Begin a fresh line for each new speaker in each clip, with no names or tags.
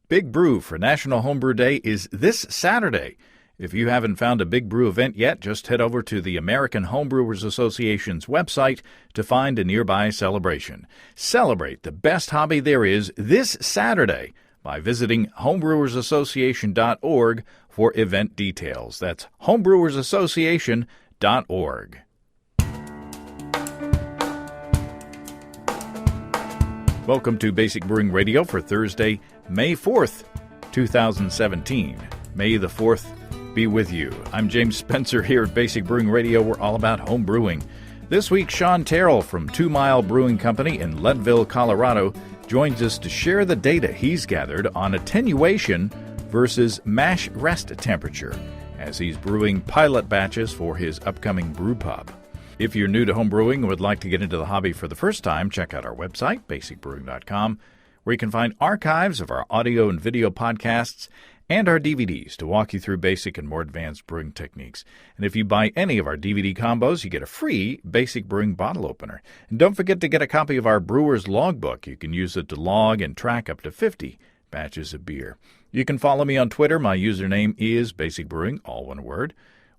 Big Brew for National Homebrew Day is this Saturday. If you haven't found a Big Brew event yet, just head over to the American Homebrewers Association's website to find a nearby celebration. Celebrate the best hobby there is this Saturday by visiting homebrewersassociation.org for event details. That's homebrewersassociation.org. Welcome to Basic Brewing Radio for Thursday, May 4th, 2017. May the 4th be with you. I'm James Spencer here at Basic Brewing Radio. We're all about home brewing. This week, Sean Terrill from 2 Mile Brewing Company in Leadville, Colorado, joins us to share the data he's gathered on attenuation versus mash rest temperature as he's brewing pilot batches for his upcoming brew pub. If you're new to home brewing and would like to get into the hobby for the first time, check out our website, basicbrewing.com, where you can find archives of our audio and video podcasts and our DVDs to walk you through basic and more advanced brewing techniques. And if you buy any of our DVD combos, you get a free Basic Brewing bottle opener. And don't forget to get a copy of our Brewer's Logbook. You can use it to log and track up to 50 batches of beer. You can follow me on Twitter. My username is Basic Brewing, all one word.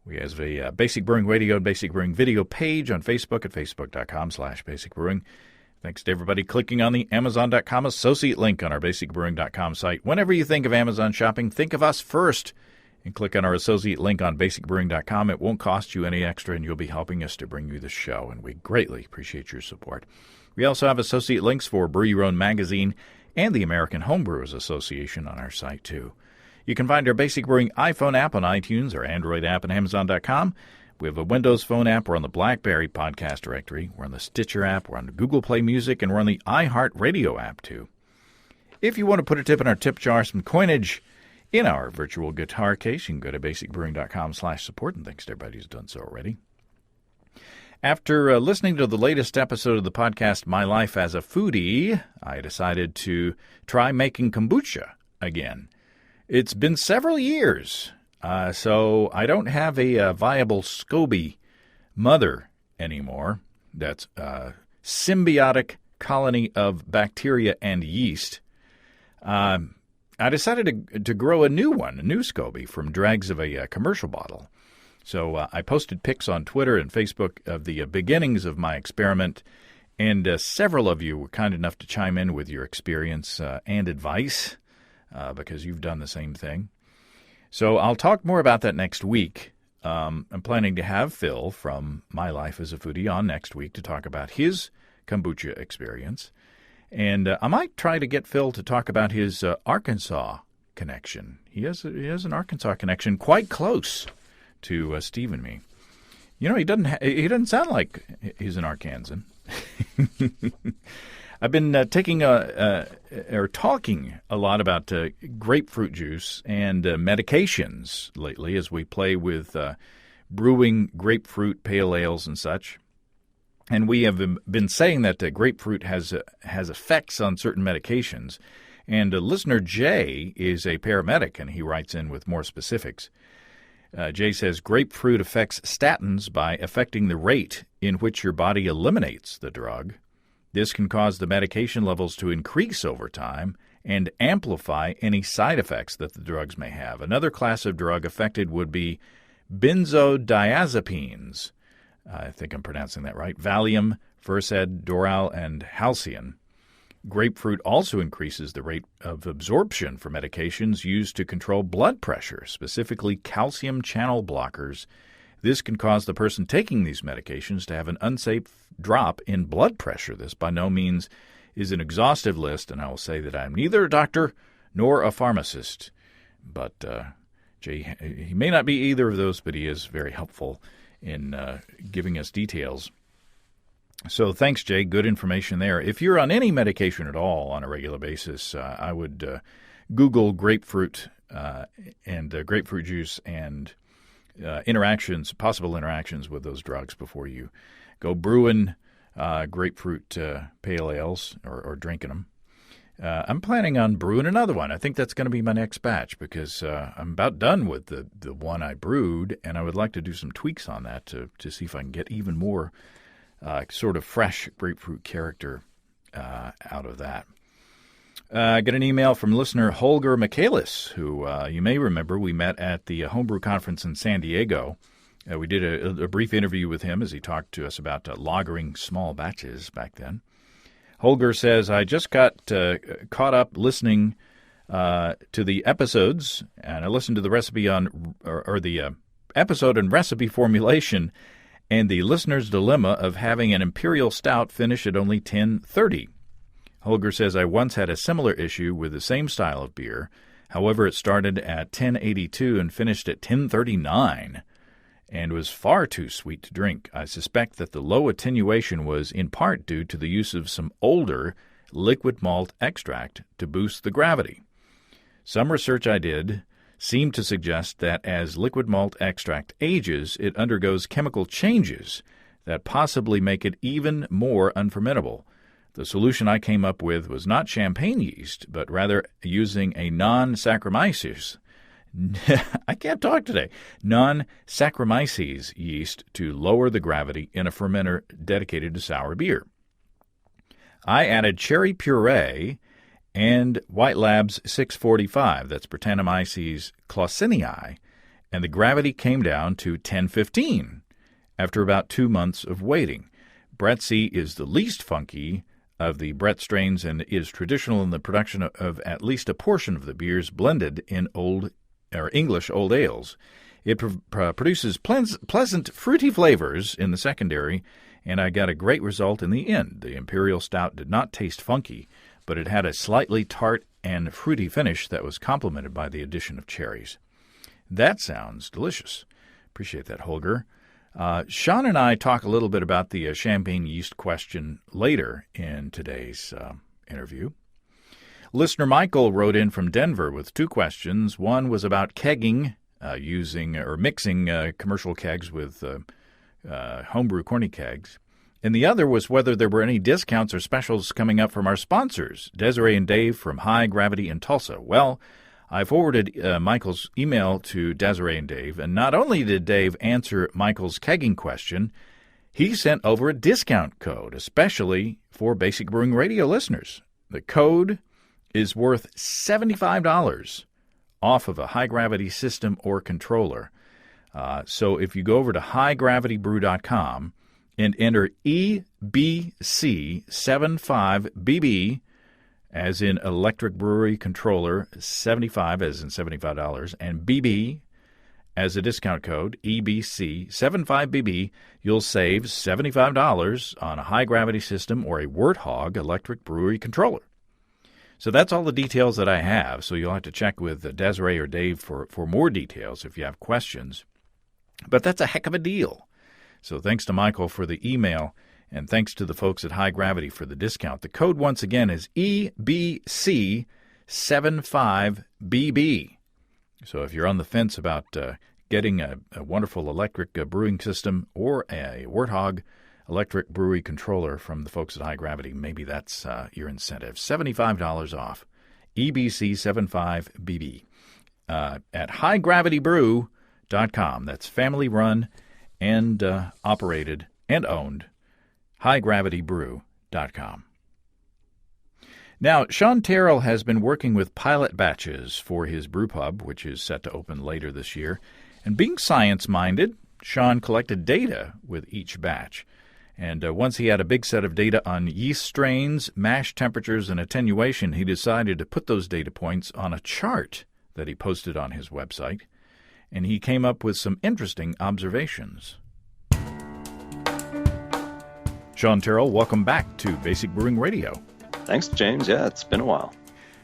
We have a Basic Brewing Radio and Basic Brewing video page on Facebook at facebook.com/basicbrewing. Thanks to everybody clicking on the Amazon.com associate link on our basicbrewing.com site. Whenever you think of Amazon shopping, think of us first and click on our associate link on basicbrewing.com. It won't cost you any extra, and you'll be helping us to bring you the show, and we greatly appreciate your support. We also have associate links for Brew Your Own magazine and the American Homebrewers Association on our site, too. You can find our Basic Brewing iPhone app on iTunes or Android app on Amazon.com. We have a Windows Phone app. We're on the BlackBerry podcast directory. We're on the Stitcher app. We're on the Google Play Music, and we're on the iHeartRadio app, too. If you want to put a tip in our tip jar, some coinage in our virtual guitar case, you can go to basicbrewing.com/support, and thanks to everybody who's done so already. After listening to the latest episode of the podcast, My Life as a Foodie, I decided to try making kombucha again. It's been several years, so I don't have a viable SCOBY mother anymore. That's a symbiotic colony of bacteria and yeast. I decided to grow a new one, a new SCOBY, from dregs of a commercial bottle. So I posted pics on Twitter and Facebook of the beginnings of my experiment, and several of you were kind enough to chime in with your experience and advice. Because you've done the same thing. So I'll talk more about that next week. I'm planning to have Phil from My Life as a Foodie on next week to talk about his kombucha experience. And I might try to get Phil to talk about his Arkansas connection. He has an Arkansas connection quite close to Steve and me. You know, he doesn't sound like he's an Arkansan. I've been talking a lot about grapefruit juice and medications lately as we play with brewing grapefruit pale ales and such. And we have been saying that grapefruit has effects on certain medications. And listener Jay is a paramedic, and he writes in with more specifics. Jay says, grapefruit affects statins by affecting the rate in which your body eliminates the drug. This can cause the medication levels to increase over time and amplify any side effects that the drugs may have. Another class of drug affected would be benzodiazepines. I think I'm pronouncing that right. Valium, Versed, Doral, and Halcion. Grapefruit also increases the rate of absorption for medications used to control blood pressure, specifically calcium channel blockers. This can cause the person taking these medications to have an unsafe drop in blood pressure. This by no means is an exhaustive list, and I will say that I am neither a doctor nor a pharmacist. But Jay, he may not be either of those, but he is very helpful in giving us details. So thanks, Jay. Good information there. If you're on any medication at all on a regular basis, I would Google grapefruit and grapefruit juice and possible interactions with those drugs before you go brewing grapefruit pale ales or drinking them. I'm planning on brewing another one. I think that's going to be my next batch because I'm about done with the one I brewed, and I would like to do some tweaks on that to see if I can get even more sort of fresh grapefruit character out of that. I got an email from listener Holger Michaelis, who you may remember we met at the Homebrew Conference in San Diego. We did a brief interview with him as he talked to us about lagering small batches back then. Holger says, I just got caught up listening to the episodes, and I listened to the recipe on, or the episode on recipe formulation and the listener's dilemma of having an imperial stout finish at only 10:30. Holger says, I once had a similar issue with the same style of beer. However, it started at 10:82 and finished at 10:39 and was far too sweet to drink. I suspect that the low attenuation was in part due to the use of some older liquid malt extract to boost the gravity. Some research I did seemed to suggest that as liquid malt extract ages, it undergoes chemical changes that possibly make it even more unfermentable. The solution I came up with was not champagne yeast, but rather using a non-Saccharomyces I can't talk today. Non-Saccharomyces yeast to lower the gravity in a fermenter dedicated to sour beer. I added cherry puree and White Labs 645, that's Brettanomyces clausenii, and the gravity came down to 1015 after about 2 months of waiting. Brett C is the least funky of the Brett strains and is traditional in the production of at least a portion of the beers blended in English old ales. It produces pleasant, fruity flavors in the secondary, and I got a great result in the end. The Imperial Stout did not taste funky, but it had a slightly tart and fruity finish that was complemented by the addition of cherries. That sounds delicious. Appreciate that, Holger. Sean and I talk a little bit about the champagne yeast question later in today's interview. Listener Michael wrote in from Denver with 2 questions. One was about kegging, using or mixing commercial kegs with homebrew corny kegs. And the other was whether there were any discounts or specials coming up from our sponsors, Desiree and Dave from High Gravity in Tulsa. Well, I forwarded Michael's email to Desiree and Dave, and not only did Dave answer Michael's kegging question, he sent over a discount code, especially for Basic Brewing Radio listeners. The code is worth $75 off of a high-gravity system or controller. So if you go over to highgravitybrew.com and enter EBC75BB, as in electric brewery controller, 75 as in $75, and BB as a discount code, EBC75BB, you'll save $75 on a high-gravity system or a Warthog electric brewery controller. So that's all the details that I have, so you'll have to check with Desiree or Dave for more details if you have questions. But that's a heck of a deal. So thanks to Michael for the email, and thanks to the folks at High Gravity for the discount. The code, once again, is EBC75BB. So if you're on the fence about getting a wonderful electric brewing system or a Warthog electric brewery controller from the folks at High Gravity, maybe that's your incentive. $75 off. EBC75BB at highgravitybrew.com. That's family run and operated and owned. highgravitybrew.com. Now, Sean Terrill has been working with pilot batches for his brew pub, which is set to open later this year. And being science-minded, Sean collected data with each batch. And once he had a big set of data on yeast strains, mash temperatures, and attenuation, he decided to put those data points on a chart that he posted on his website. And he came up with some interesting observations. Sean Terrill, welcome back to Basic Brewing Radio.
Thanks, James. Yeah, it's been a while.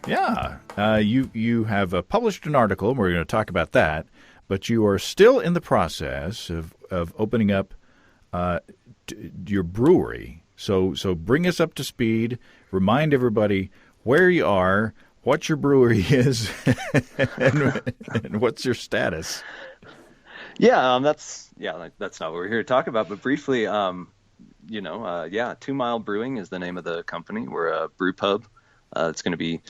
Yeah. You have published an article, and we're going to talk about that, but you are still in the process of opening up your brewery. So bring us up to speed, remind everybody where you are, what your brewery is, and what's your status.
Yeah, that's not what we're here to talk about, but briefly, 2 Mile Brewing is the name of the company. We're a brew pub. It's going to be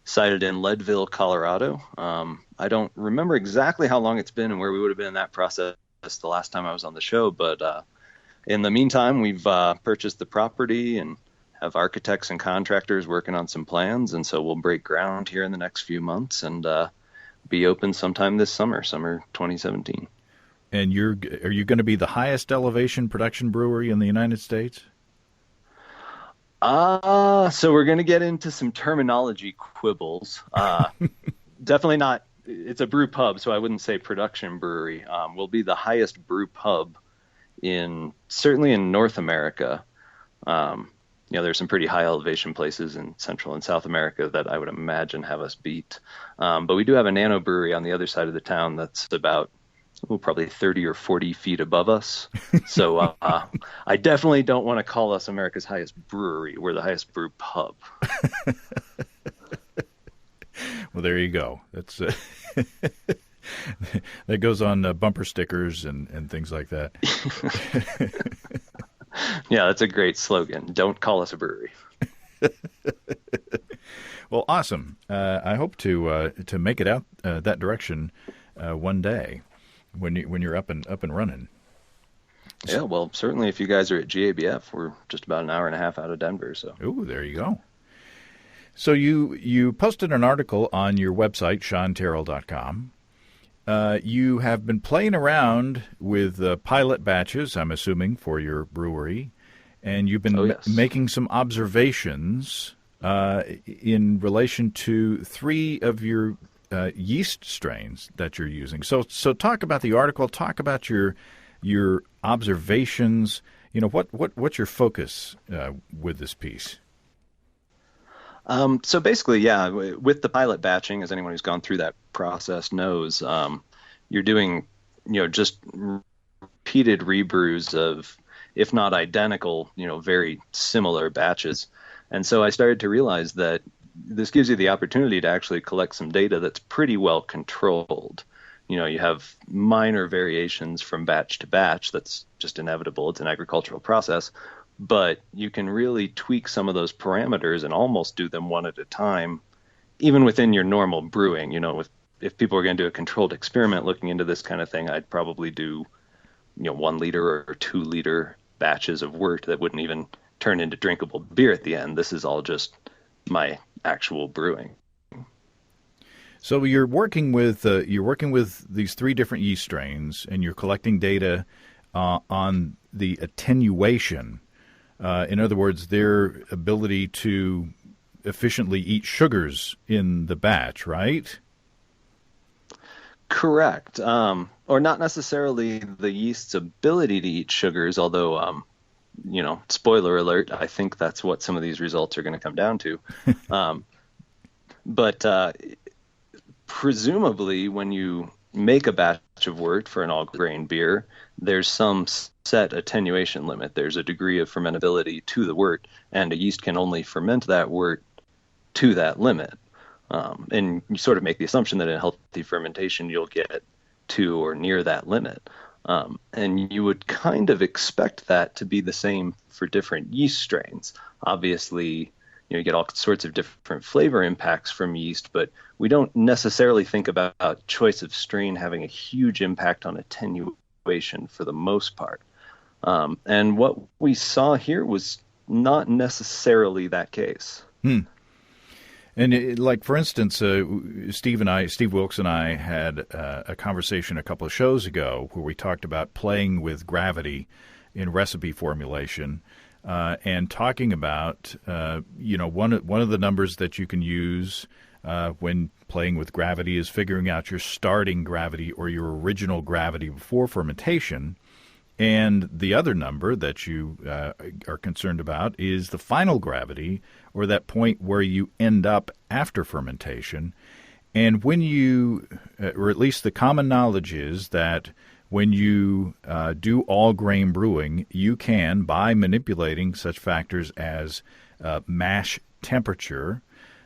sited in Leadville, Colorado. I don't remember exactly how long it's been and where we would have been in that process the last time I was on the show, but in the meantime, we've purchased the property and have architects and contractors working on some plans, and so we'll break ground here in the next few months and be open sometime this summer 2017.
And are you going to be the highest elevation production brewery in the United States?
So we're going to get into some terminology quibbles. Definitely not. It's a brew pub, so I wouldn't say production brewery. We'll be the highest brew pub certainly in North America. There's some pretty high elevation places in Central and South America that I would imagine have us beat. But we do have a nano brewery on the other side of the town that's about probably 30 or 40 feet above us. So I definitely don't want to call us America's highest brewery. We're the highest brew pub.
Well, there you go. That's that goes on bumper stickers and things like that.
Yeah, that's a great slogan. Don't call us a brewery.
Well, awesome. I hope to make it out that direction one day when you're up and running.
Yeah, well, certainly if you guys are at GABF, we're just about an hour and a half out of Denver. So.
Ooh, there you go. So you posted an article on your website, SeanTerrill.com. You have been playing around with pilot batches, I'm assuming, for your brewery, and you've been making some observations in relation to 3 of your yeast strains that you're using. So talk about the article. Talk about your observations. What's your focus with this piece?
So basically, yeah, with the pilot batching, as anyone who's gone through that process knows, you're doing, just repeated rebrews of, if not identical, very similar batches. And so I started to realize that this gives you the opportunity to actually collect some data that's pretty well controlled. You have minor variations from batch to batch. That's just inevitable. It's an agricultural process. But you can really tweak some of those parameters and almost do them one at a time, even within your normal brewing. If people are going to do a controlled experiment looking into this kind of thing, I'd probably do, 1 liter or 2 liter batches of wort that wouldn't even turn into drinkable beer at the end. This is all just my actual brewing.
So you're working with these 3 different yeast strains, and you're collecting data on the attenuation. In other words, their ability to efficiently eat sugars in the batch, right?
Correct. Or not necessarily the yeast's ability to eat sugars, although, spoiler alert, I think that's what some of these results are going to come down to. But presumably when you make a batch of wort for an all-grain beer, there's some set attenuation limit. There's a degree of fermentability to the wort, and a yeast can only ferment that wort to that limit. And you sort of make the assumption that in healthy fermentation, you'll get to or near that limit. And you would kind of expect that to be the same for different yeast strains. Obviously, you get all sorts of different flavor impacts from yeast, but we don't necessarily think about choice of strain having a huge impact on attenuation for the most part. And what we saw here was not necessarily that case.
And for instance, Steve Wilkes and I had a conversation a couple of shows ago where we talked about playing with gravity in recipe formulation, and talking about one of the numbers that you can use when playing with gravity is figuring out your starting gravity or your original gravity before fermentation. And the other number that you are concerned about is the final gravity, or that point where you end up after fermentation. And when you, or at least the common knowledge is that when you do all grain brewing, you can, by manipulating such factors as mash temperature,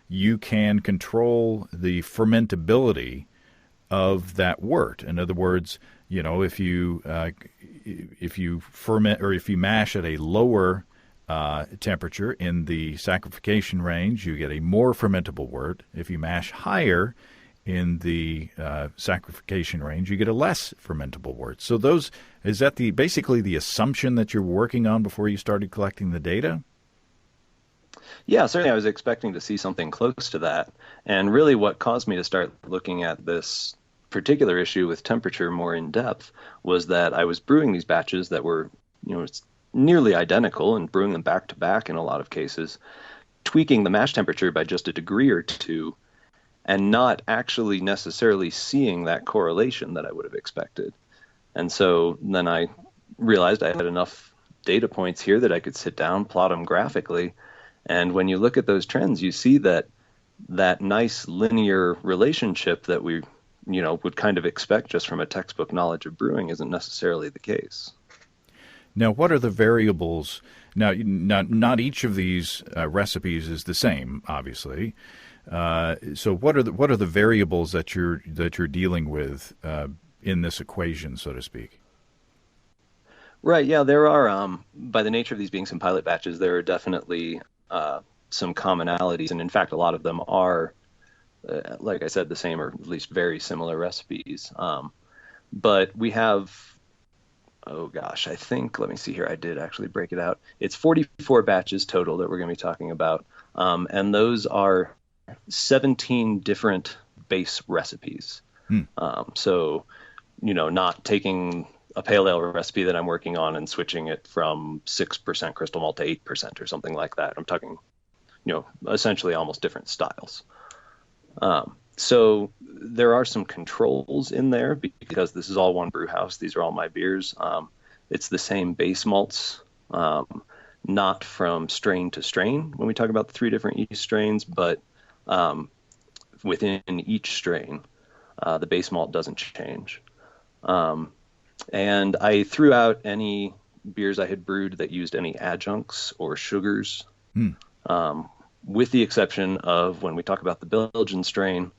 you can control the fermentability of that wort. In other words, if you ferment or if you mash at a lower temperature in the saccharification range, you get a more fermentable wort. If you mash higher in the saccharification range, you get a less fermentable wort. So is that basically the assumption that you're working on before you started collecting the data?
Yeah, certainly I was expecting to see something close to that. And really what caused me to start looking at this particular issue with temperature more in depth was that I was brewing these batches that were, nearly identical and brewing them back to back in a lot of cases, tweaking the mash temperature by just a degree or two and not actually necessarily seeing that correlation that I would have expected. And so then I realized I had enough data points here that I could sit down, plot them graphically. And when you look at those trends, you see that that nice linear relationship that we, would kind of expect just from a textbook knowledge of brewing isn't necessarily the case.
Now, what are the variables? Now, not each of these recipes is the same, obviously. So, what are the variables that you're dealing with in this equation, so to speak?
Right. Yeah, there are. By the nature of these being some pilot batches, there are definitely some commonalities, and in fact, a lot of them are, like I said, the same or at least very similar recipes. But we have. Oh gosh, I think, let me see here. I did actually break it out. It's 44 batches total that we're going to be talking about. And those are 17 different base recipes. So, not taking a pale ale recipe that I'm working on and switching it from 6% crystal malt to 8% or something like that. I'm talking, essentially almost different styles. So there are some controls in there because this is all one brew house. These are all my beers. It's the same base malts, not from strain to strain when we talk about the 3 different yeast strains, but within each strain, the base malt doesn't change. And I threw out any beers I had brewed that used any adjuncts or sugars, with the exception of when we talk about the Belgian strain.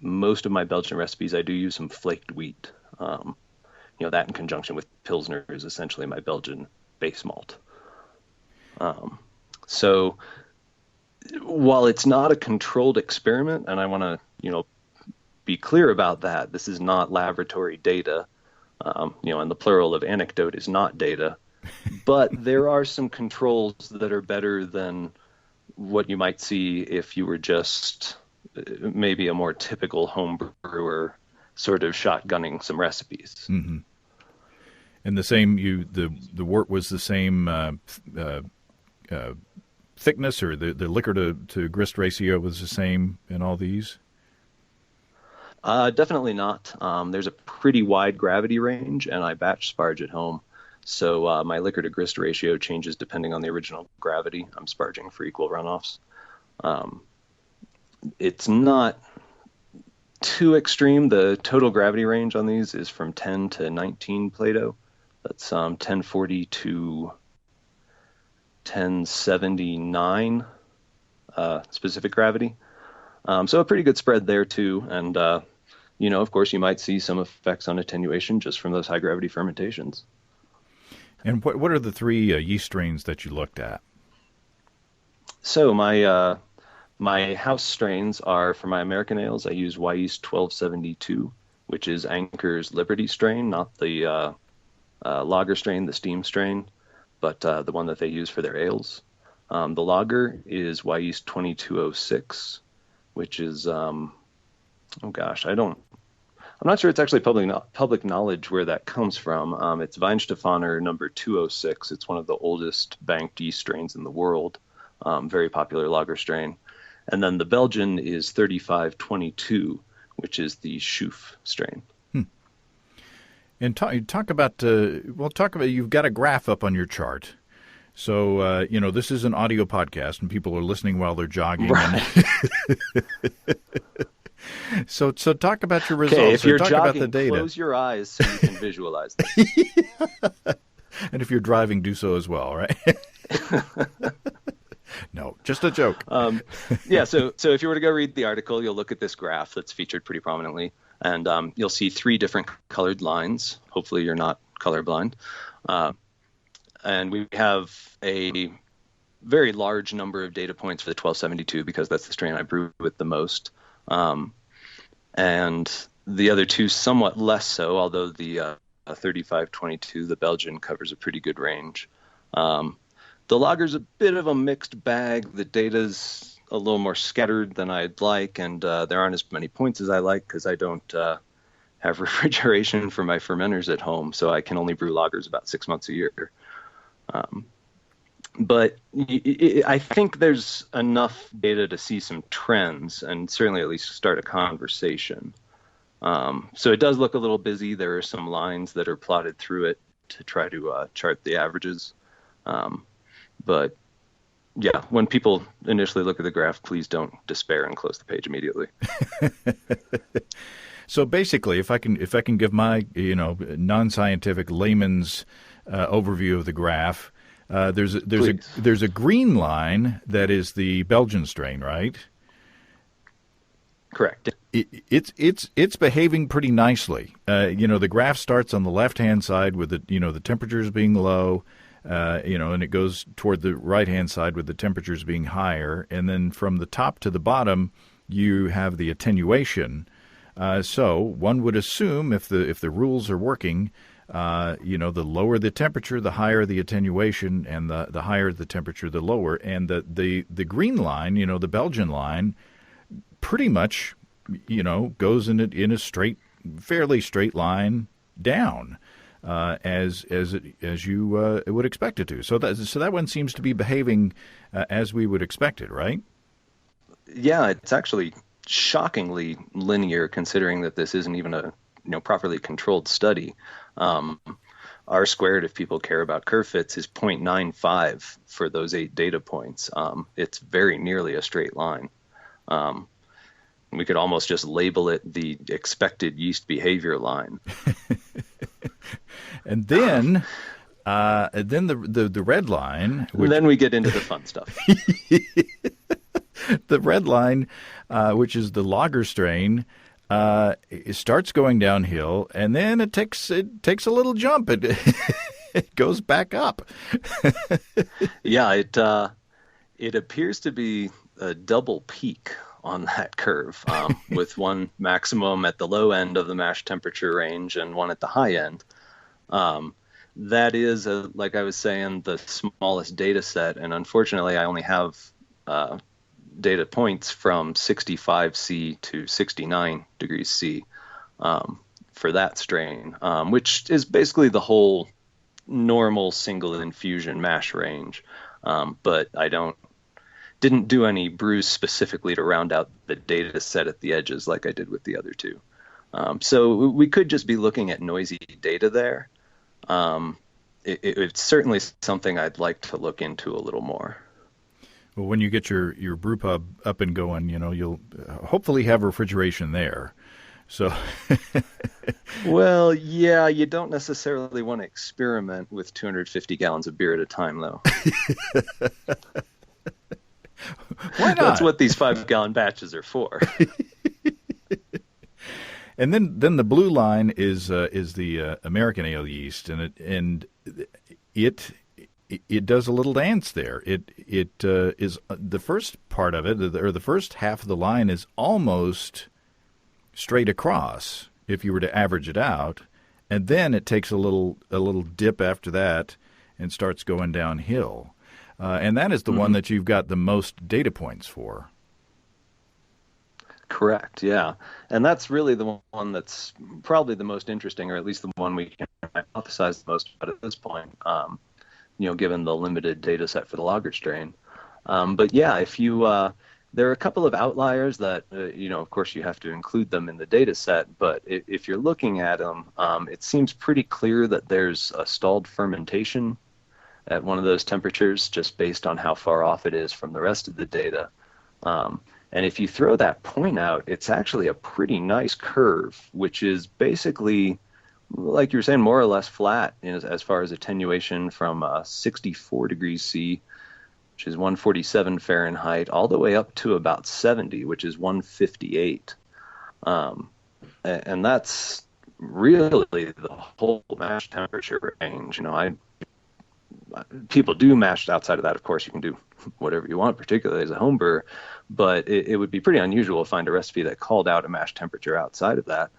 Most of my Belgian recipes, I do use some flaked wheat. That in conjunction with Pilsner is essentially my Belgian base malt. So while it's not a controlled experiment, and I want to, be clear about that, this is not laboratory data. And the plural of anecdote is not data, but there are some controls that are better than what you might see if you were just maybe a more typical home brewer sort of shotgunning some recipes.
Mm-hmm. And the same, the wort was the same thickness, or the liquor to grist ratio was the same in all these?
Definitely not. There's a pretty wide gravity range, and I batch sparge at home. So my liquor to grist ratio changes depending on the original gravity. I'm sparging for equal runoffs. It's not too extreme. The total gravity range on these is from 10 to 19 Plato. That's 1040 to 1079 specific gravity. So a pretty good spread there too. And, of course, you might see some effects on attenuation just from those high gravity fermentations.
And what are the 3 yeast strains that you looked at?
So my house strains are, for my American ales, I use yeast 1272, which is Anchor's Liberty strain, not the lager strain, the steam strain, but the one that they use for their ales. The lager is yeast 2206, which is, I'm not sure it's actually public knowledge where that comes from. It's Weihenstephaner number 206. It's one of the oldest banked yeast strains in the world. Very popular lager strain. And then the Belgian is 3522, which is the Schoof strain.
And talk about, you've got a graph up on your chart. So, this is an audio podcast and people are listening while they're jogging.
Right.
So talk about your results.
Okay, if you're
talk
jogging,
about the data.
Close your eyes so you can visualize this.
And if you're driving, do so as well, right? No, just a joke.
So if you were to go read the article, you'll look at this graph that's featured pretty prominently, and you'll see 3 different colored lines. Hopefully you're not colorblind. And we have a very large number of data points for the 1272 because that's the strain I brew with the most. And the other 2 somewhat less so, although the 3522, the Belgian, covers a pretty good range. The The lager's a bit of a mixed bag. The data's a little more scattered than I'd like, and there aren't as many points as I like because I don't have refrigeration for my fermenters at home, so I can only brew lagers about 6 months a year. But I think there's enough data to see some trends and certainly at least start a conversation. So it does look a little busy. There are some lines that are plotted through it to try to chart the averages. But yeah, when people initially look at the graph, please don't despair and close the page immediately.
So basically, if I can give my non-scientific layman's overview of the graph, there's a green line that is the Belgian strain, right?
Correct.
It's behaving pretty nicely. The graph starts on the left-hand side with the temperatures being low, and it goes toward the right-hand side with the temperatures being higher, and then from the top to the bottom you have the attenuation. So one would assume if the rules are working, the lower the temperature, the higher the attenuation, and the higher the temperature, the lower. And the green line, the Belgian line, pretty much, goes in a fairly straight line down, as you would expect it to. So that one seems to be behaving as we would expect it, right?
Yeah, it's actually shockingly linear, considering that this isn't even a properly controlled study. R squared, if people care about curve fits, is 0.95 for those 8 data points. It's very nearly a straight line. We could almost just label it the expected yeast behavior line.
And then the red line.
Then we get into the fun stuff.
The red line, which is the lager strain, it starts going downhill, and then it takes a little jump. It goes back up.
Yeah, it appears to be a double peak on that curve, with one maximum at the low end of the mash temperature range and one at the high end. That is, like I was saying, the smallest data set, and unfortunately I only have data points from 65 C to 69 degrees C for that strain, which is basically the whole normal single infusion mash range. But I didn't do any brews specifically to round out the data set at the edges like I did with the other two. So we could just be looking at noisy data there. It's certainly something I'd like to look into a little more.
Well, when you get your brew pub up and going, you'll hopefully have refrigeration there. So,
well, yeah, you don't necessarily want to experiment with 250 gallons of beer at a time, though.
Why not?
That's what these 5-gallon batches are for.
And then the blue line is the American ale yeast, and it does a little dance there. It is the first part of it, or the first half of the line, is almost straight across if you were to average it out, and then it takes a little dip after that and starts going downhill. And that is the one that you've got the most data points for.
Correct, yeah. And that's really the one that's probably the most interesting, or at least the one we can hypothesize the most about at this point, given the limited data set for the lager strain. But yeah, if you there are a couple of outliers that, of course you have to include them in the data set, but if you're looking at them, it seems pretty clear that there's a stalled fermentation at one of those temperatures, just based on how far off it is from the rest of the data. And if you throw that point out, it's actually a pretty nice curve, which is basically, like you were saying, more or less flat as far as attenuation from 64 degrees C, which is 147 Fahrenheit, all the way up to about 70, which is 158. And that's really the whole mash temperature range. People do mash outside of that. Of course, you can do whatever you want, particularly as a home brewer, but it would be pretty unusual to find a recipe that called out a mash temperature outside of that.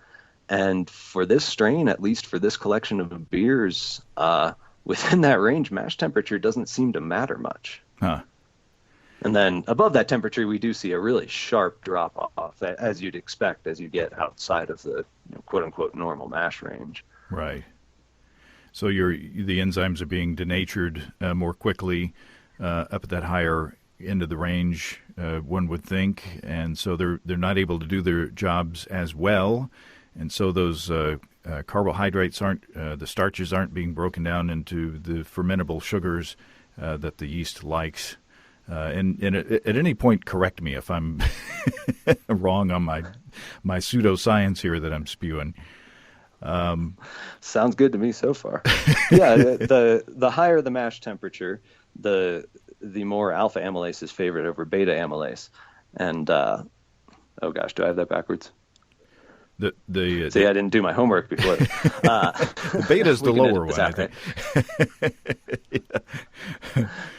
And for this strain, at least for this collection of beers, within that range, mash temperature doesn't seem to matter much.
Huh.
And then above that temperature, we do see a really sharp drop off, as you'd expect as you get outside of the quote unquote normal mash range.
Right. So the enzymes are being denatured more quickly up at that higher end of the range, one would think, and so they're not able to do their jobs as well, and so those carbohydrates aren't, the starches aren't being broken down into the fermentable sugars that the yeast likes. And at any point, correct me if I'm wrong on my pseudoscience here that I'm spewing.
Sounds good to me so far. Yeah, the higher the mash temperature, the more alpha amylase is favored over beta amylase. And oh gosh, do I have that backwards? See, I didn't do my homework before.
The beta is the lower one, I think.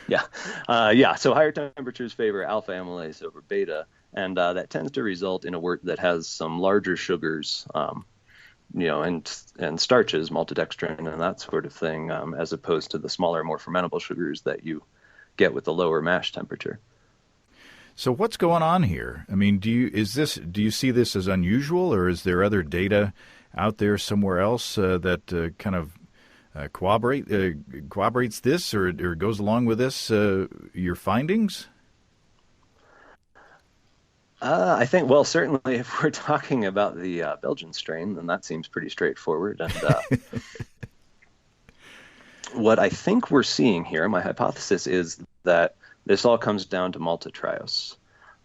Yeah. So higher temperatures favor alpha amylase over beta, and that tends to result in a wort that has some larger sugars, and starches, maltodextrin, and that sort of thing, as opposed to the smaller, more fermentable sugars that you get with the lower mash temperature.
So what's going on here? I mean, do you see this as unusual, or is there other data out there somewhere else that kind of corroborates this, or goes along with this, your findings?
I think, well, certainly if we're talking about the Belgian strain, then that seems pretty straightforward. And what I think we're seeing here, my hypothesis is that this all comes down to maltotriose.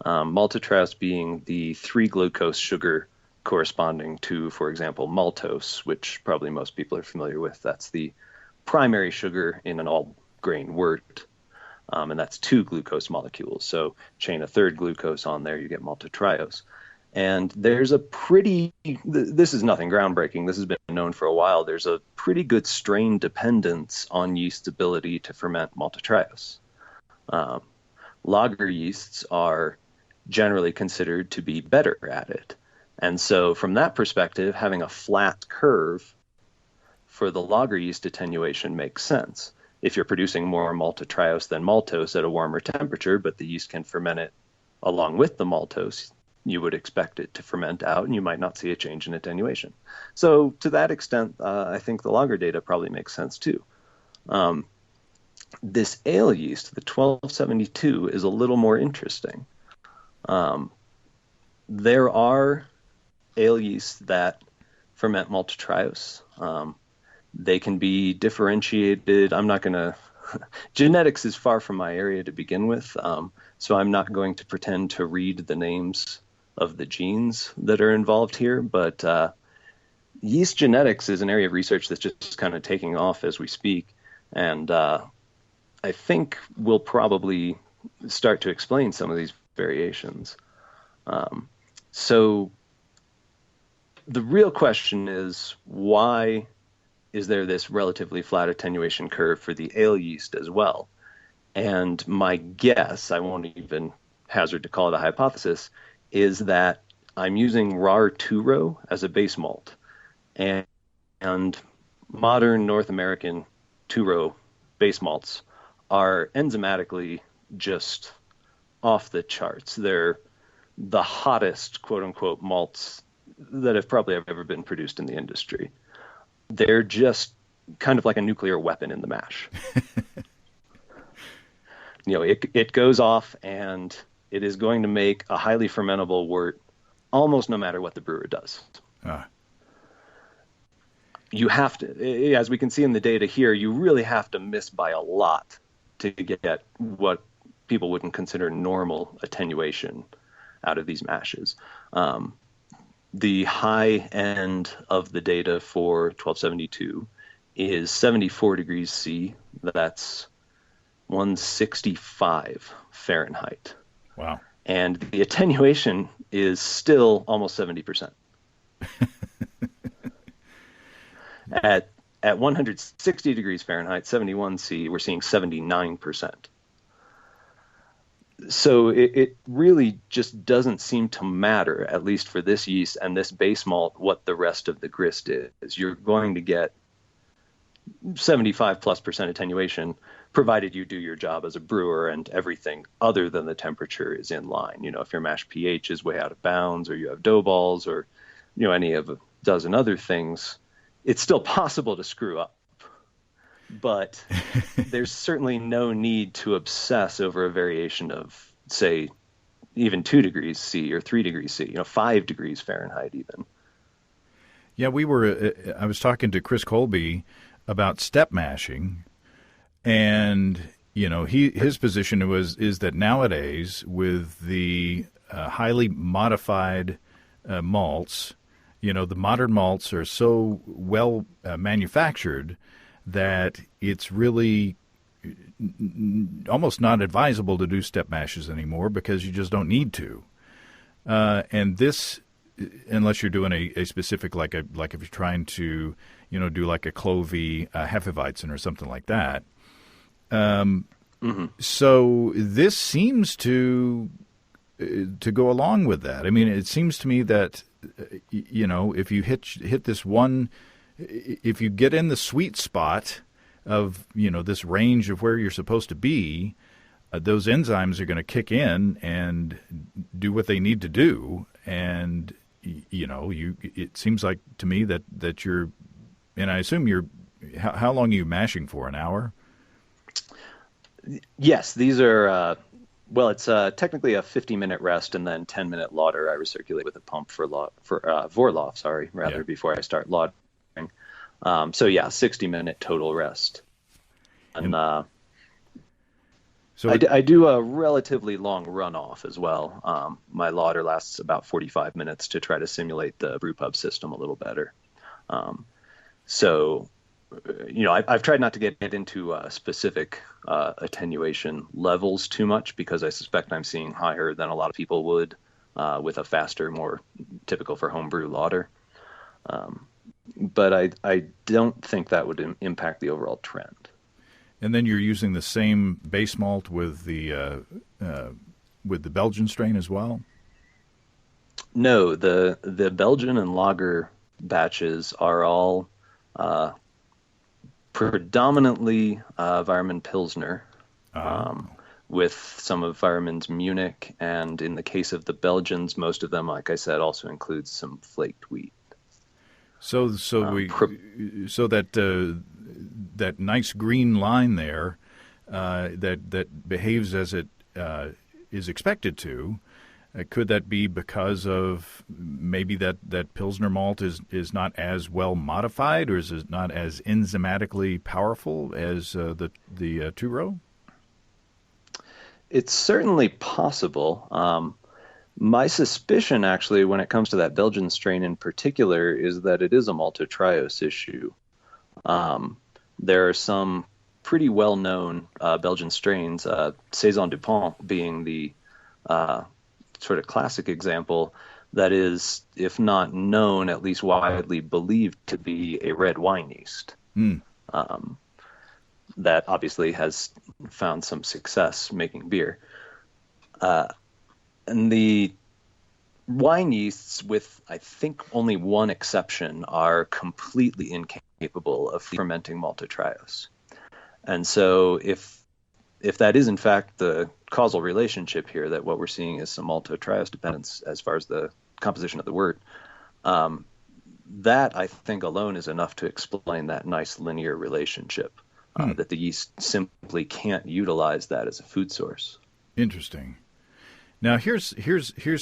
Maltotriose being the 3-glucose sugar corresponding to, for example, maltose, which probably most people are familiar with. That's the primary sugar in an all-grain wort, and that's 2 glucose molecules. So chain a 3rd glucose on there, you get maltotriose. And there's this is nothing groundbreaking. This has been known for a while. There's a pretty good strain dependence on yeast's ability to ferment maltotriose. Lager yeasts are generally considered to be better at it. And so from that perspective, having a flat curve for the lager yeast attenuation makes sense. If you're producing more maltotriose than maltose at a warmer temperature, but the yeast can ferment it along with the maltose, you would expect it to ferment out, and you might not see a change in attenuation. So to that extent, I think the lager data probably makes sense too. This ale yeast, the 1272, is a little more interesting. There are ale yeasts that ferment maltotriose. They can be differentiated. I'm not going to genetics is far from my area to begin with, so I'm not going to pretend to read the names of the genes that are involved here, but yeast genetics is an area of research that's just kind of taking off as we speak, and I think we'll probably start to explain some of these variations. So the real question is, why is there this relatively flat attenuation curve for the ale yeast as well? And my guess, I won't even hazard to call it a hypothesis, is that I'm using raw 2-row as a base malt. And modern North American 2-row base malts are enzymatically just off the charts. They're the hottest, quote unquote, malts that have probably ever been produced in the industry. They're just kind of like a nuclear weapon in the mash. It goes off, and it is going to make a highly fermentable wort almost no matter what the brewer does. You have to, as we can see in the data here, you really have to miss by a lot to get what people wouldn't consider normal attenuation out of these mashes. The high end of the data for 1272 is 74 degrees C. That's 165 Fahrenheit.
Wow.
And the attenuation is still almost 70%. At 160 degrees Fahrenheit, 71 C, we're seeing 79%. So it really just doesn't seem to matter, at least for this yeast and this base malt, what the rest of the grist is. You're going to get 75+% attenuation, provided you do your job as a brewer and everything other than the temperature is in line. If your mash pH is way out of bounds, or you have dough balls, or any of a dozen other things, it's still possible to screw up. But there's certainly no need to obsess over a variation of, say, even 2 degrees C or 3 degrees C, 5 degrees Fahrenheit even.
Yeah, I was talking to Chris Colby about step mashing, and his position is that nowadays with the highly modified malts, the modern malts are so well manufactured that it's really almost not advisable to do step mashes anymore, because you just don't need to. And this, unless you're doing a specific, like if you're trying to, do like a Clovey Hefeweizen or something like that. So this seems to go along with that. I mean, it seems to me that, if you hit this one, if you get in the sweet spot of, this range of where you're supposed to be, those enzymes are going to kick in and do what they need to do. And, it seems like to me that you're, and I assume how long are you mashing for, an hour?
Yes, these are, it's technically a 50-minute rest and then 10-minute lauter. I recirculate with a pump for Vorlauf, before I start lautering. 60-minute total rest. And so I do a relatively long runoff as well. My lauter lasts about 45 minutes to try to simulate the brewpub system a little better. I've tried not to get into specific attenuation levels too much, because I suspect I'm seeing higher than a lot of people would with a faster, more typical for homebrew lauter. But I don't think that would impact the overall trend.
And then you're using the same base malt with the Belgian strain as well?
No, the Belgian and lager batches are all predominantly Weyermann Pilsner, with some of Weyermann's Munich, and in the case of the Belgians, most of them, like I said, also includes some flaked wheat.
So that nice green line there that behaves as it is expected to, could that be because of maybe that Pilsner malt is not as well modified, or is it not as enzymatically powerful as the two-row?
It's certainly possible. My suspicion, actually, when it comes to that Belgian strain in particular, is that it is a maltotriose issue. There are some pretty well-known Belgian strains, Saison du Pont being the sort of classic example, that is, if not known, at least widely believed to be a red wine yeast. That obviously has found some success making beer. And the wine yeasts, with I think only one exception, are completely incapable of fermenting maltotriose. And so if that is in fact the causal relationship here, that what we're seeing is some maltotriose dependence as far as the composition of the wort, that I think alone is enough to explain that nice linear relationship, that the yeast simply can't utilize that as a food source. Interesting.
Now, here's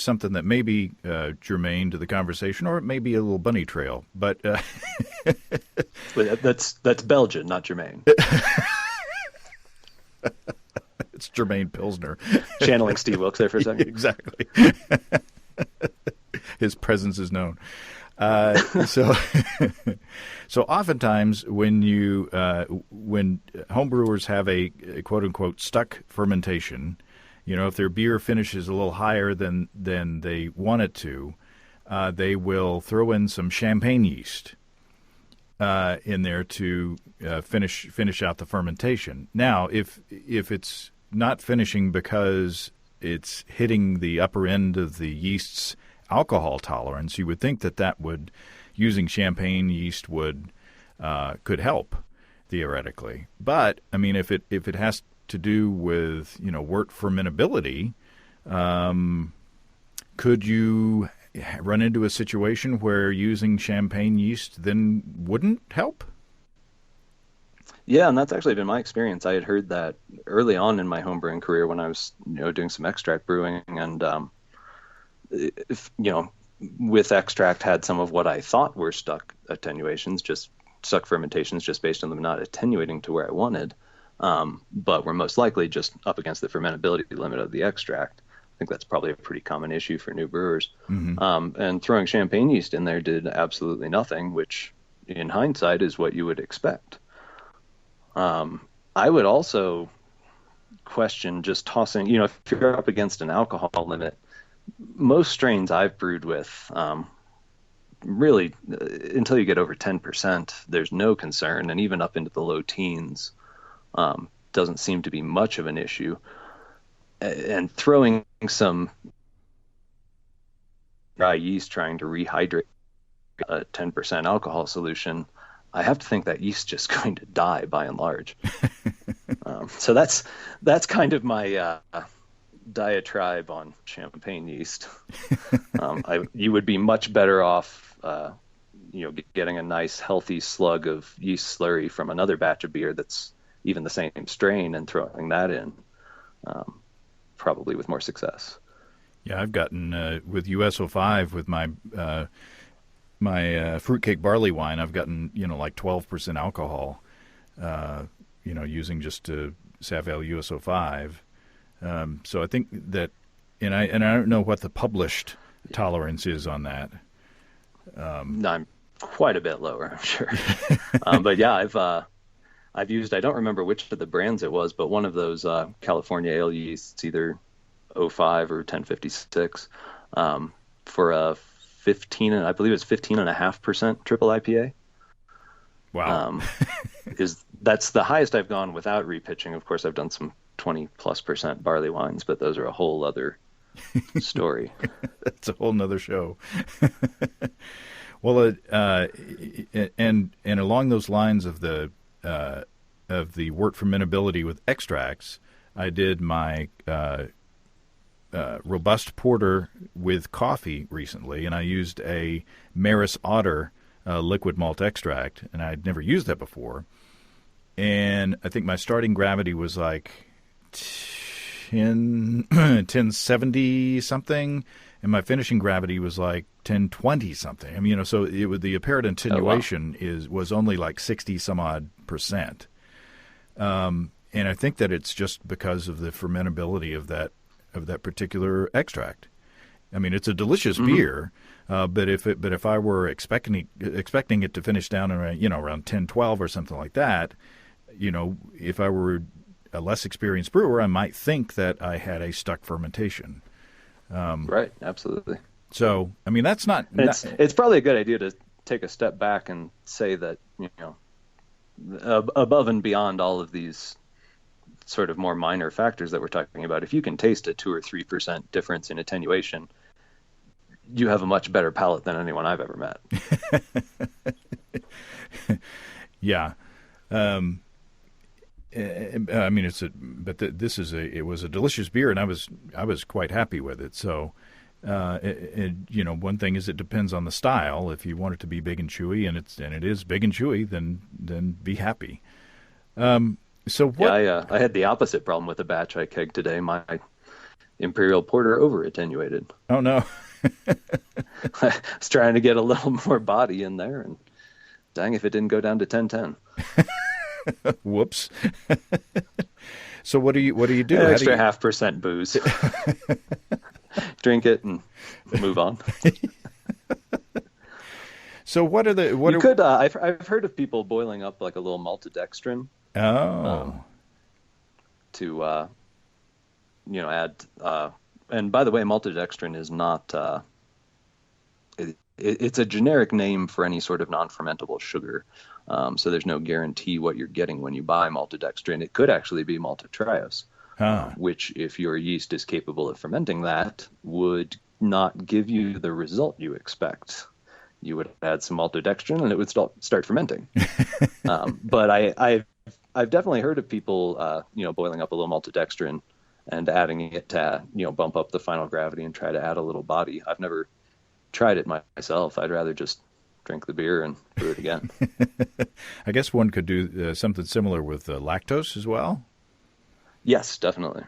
something that may be germane to the conversation, or it may be a little bunny trail, but
that's Belgian, not germane.
It's Jermaine Pilsner.
Channeling Steve Wilkes there for a second.
Exactly. His presence is known. So oftentimes when homebrewers have a quote unquote stuck fermentation, if their beer finishes a little higher than they want it to, they will throw in some champagne yeast in there to finish out the fermentation. Now, if it's not finishing because it's hitting the upper end of the yeast's alcohol tolerance, you would think that would using champagne yeast could help. theoretically. But I mean, if it has to do with wort fermentability, could you run into a situation where using champagne yeast then wouldn't help?
Yeah, and that's actually been my experience. I had heard that early on in my homebrewing career when I was, doing some extract brewing, and if, with extract had some of what I thought were stuck attenuations, just stuck fermentations, just based on them not attenuating to where I wanted, but were most likely just up against the fermentability limit of the extract. I think that's probably a pretty common issue for new brewers.
Mm-hmm.
And throwing champagne yeast in there did absolutely nothing, which in hindsight is what you would expect. I would also question just tossing, if you're up against an alcohol limit, most strains I've brewed with, really, until you get over 10%, there's no concern. And even up into the low teens, doesn't seem to be much of an issue. And throwing some dry yeast trying to rehydrate a 10% alcohol solution, I have to think that yeast is just going to die by and large. So that's kind of my diatribe on champagne yeast. You would be much better off, getting a nice healthy slug of yeast slurry from another batch of beer that's even the same strain and throwing that in, probably with more success.
Yeah, I've gotten with US05 with my fruitcake barley wine. I've gotten like 12% alcohol, using just Savel US05. So I think that, and I don't know what the published tolerance is on that.
I'm quite a bit lower, I'm sure. But yeah, I've used, I don't remember which of the brands it was, but one of those California ale yeasts, either 05 or 1056, for a 15, I believe it's 15.5% triple IPA.
Wow.
That's the highest I've gone without repitching. Of course, I've done some 20+% barley wines, but those are a whole other story.
That's a whole nother show. Well, and along those lines of the wort fermentability with extracts, I did my robust porter with coffee recently, and I used a Maris Otter liquid malt extract, and I'd never used that before. And I think my starting gravity was like 1070 something, and my finishing gravity was like 1020 something. I mean, so the apparent attenuation was only like 60 some odd %. And I think that it's just because of the fermentability of that particular extract. I mean, it's a delicious beer, but if I were expecting it to finish down around around 10-12 or something like that, if I were a less experienced brewer, I might think that I had a stuck fermentation.
Right, absolutely.
So, I mean, that's not.
It's probably a good idea to take a step back and say that above and beyond all of these sort of more minor factors that we're talking about, if you can taste a 2 or 3% difference in attenuation, you have a much better palate than anyone I've ever met.
Yeah. I mean, it was a delicious beer, and I was quite happy with it. So, one thing is it depends on the style. If you want it to be big and chewy, and it is big and chewy, then be happy. So what?
Yeah, I had the opposite problem with a batch I kegged today. My Imperial Porter over attenuated.
Oh no!
I was trying to get a little more body in there, and dang if it didn't go down to 1010.
Whoops. So what do you do?
An extra 0.5% booze. Drink it and move on.
So what are the
I've heard of people boiling up like a little maltodextrin.
Oh.
To add, and by the way, maltodextrin is not. It's a generic name for any sort of non-fermentable sugar. So there's no guarantee what you're getting when you buy maltodextrin. It could actually be maltotriose, which, if your yeast is capable of fermenting that, would not give you the result you expect. you would add some maltodextrin and it would start fermenting. But I've definitely heard of people, boiling up a little maltodextrin and adding it to, bump up the final gravity and try to add a little body. I've never tried it myself. I'd rather just drink the beer and brew it again.
I guess one could do something similar with lactose as well.
Yes, definitely.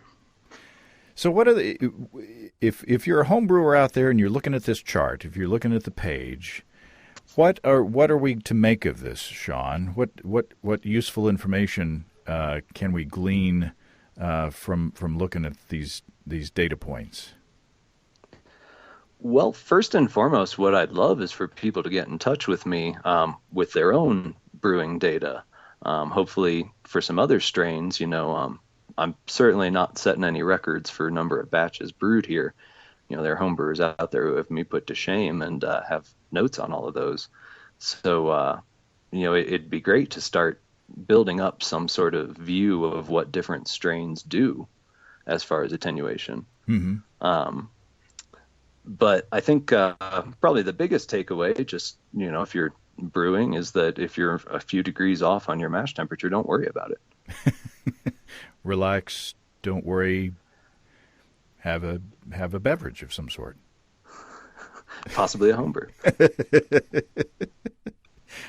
So what are if you're a home brewer out there and you're looking at this chart, if you're looking at the page, what are we to make of this, Sean? What useful information can we glean from looking at these data points?
Well, first and foremost, what I'd love is for people to get in touch with me with their own brewing data. Hopefully for some other strains, I'm certainly not setting any records for number of batches brewed here. There are home brewers out there who have me put to shame and have notes on all of those. So, it'd be great to start building up some sort of view of what different strains do as far as attenuation. Mm-hmm. But I think probably the biggest takeaway, just, if you're brewing, is that if you're a few degrees off on your mash temperature, don't worry about it.
Relax, don't worry, have a beverage of some sort.
Possibly a homebrew.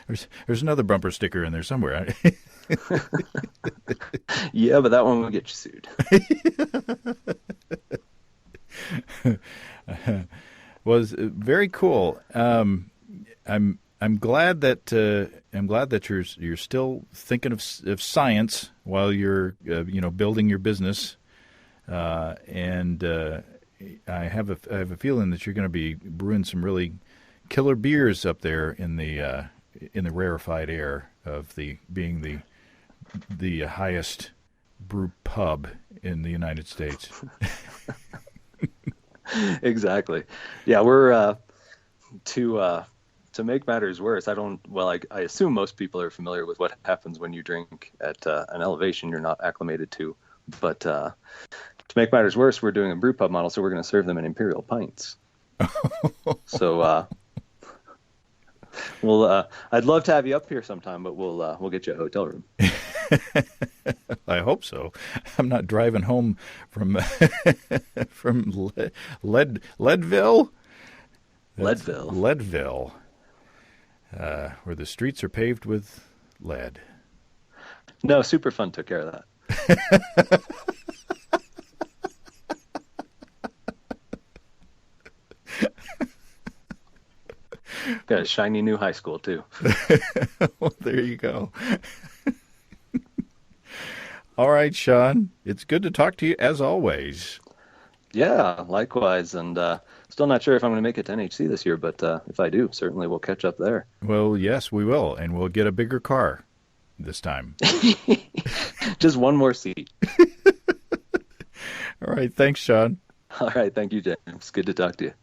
There's another bumper sticker in there somewhere.
Yeah, but that one will get you sued.
Was very cool. I'm glad that you're still thinking of science while you're building your business, and I have a feeling that you're going to be brewing some killer beers up there in the rarefied air of being the highest brew pub in the United States.
Exactly. Yeah, we're to make matters worse. I assume most people are familiar with what happens when you drink at an elevation you're not acclimated to. But to make matters worse, we're doing a brew pub model, so we're going to serve them in imperial pints. So I'd love to have you up here sometime, but we'll get you a hotel room.
I hope so. I'm not driving home from Leadville. Leadville, where the streets are paved with lead.
No, Superfund took care of that. Got a shiny new high school, too.
Well, there you go. All right, Sean. It's good to talk to you, as always.
Yeah, likewise. And still not sure if I'm going to make it to NHC this year, but if I do, certainly we'll catch up there.
Well, yes, we will. And we'll get a bigger car this time.
Just one more seat.
All right. Thanks, Sean.
All right. Thank you, James. Good to talk to you.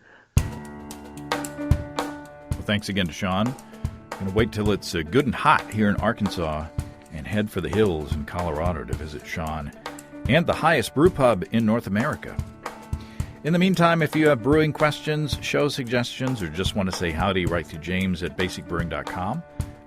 Well, thanks again to Sean. I'm going to wait till it's good and hot here in Arkansas and head for the hills in Colorado to visit Sean and the highest brew pub in North America. In the meantime, if you have brewing questions, show suggestions, or just want to say howdy, write to James at basicbrewing.com,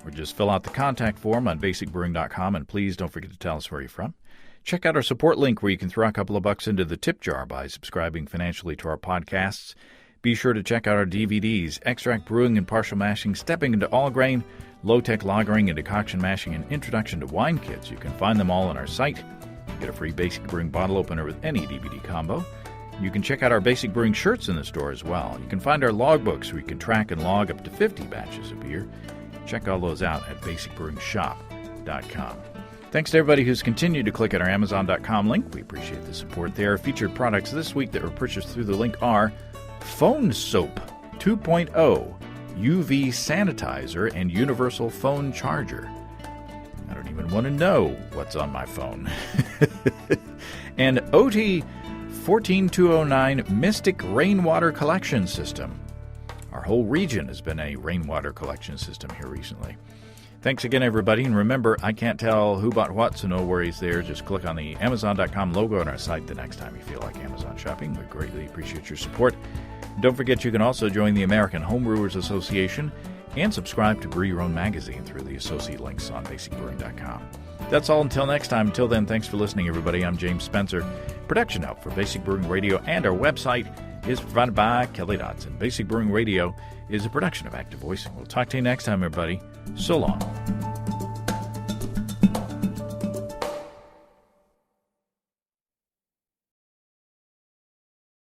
or just fill out the contact form on basicbrewing.com, and please don't forget to tell us where you're from. Check out our support link where you can throw a couple of bucks into the tip jar by subscribing financially to our podcasts. Be sure to check out our DVDs, Extract Brewing and Partial Mashing, Stepping into All Grain, Low-Tech Lagering and Decoction Mashing, and Introduction to Wine Kits. You can find them all on our site. Get a free Basic Brewing bottle opener with any DVD combo. You can check out our Basic Brewing shirts in the store as well. You can find our logbooks where you can track and log up to 50 batches of beer. Check all those out at basicbrewingshop.com. Thanks to everybody who's continued to click at our Amazon.com link. We appreciate the support there. Featured products this week that were purchased through the link are Phone Soap 2.0, UV Sanitizer, and Universal Phone Charger. I don't even want to know what's on my phone. And OT 14209 Mystic Rainwater Collection System. Our whole region has been a rainwater collection system here recently. Thanks again, everybody. And remember, I can't tell who bought what, so no worries there. Just click on the Amazon.com logo on our site the next time you feel like Amazon shopping. We greatly appreciate your support. Don't forget you can also join the American Homebrewers Association and subscribe to Brew Your Own magazine through the associate links on basicbrewing.com. That's all until next time. Until then, thanks for listening, everybody. I'm James Spencer. Production help for Basic Brewing Radio and our website is provided by Kelly Dodson. Basic Brewing Radio is a production of Active Voicing. We'll talk to you next time, everybody. So long.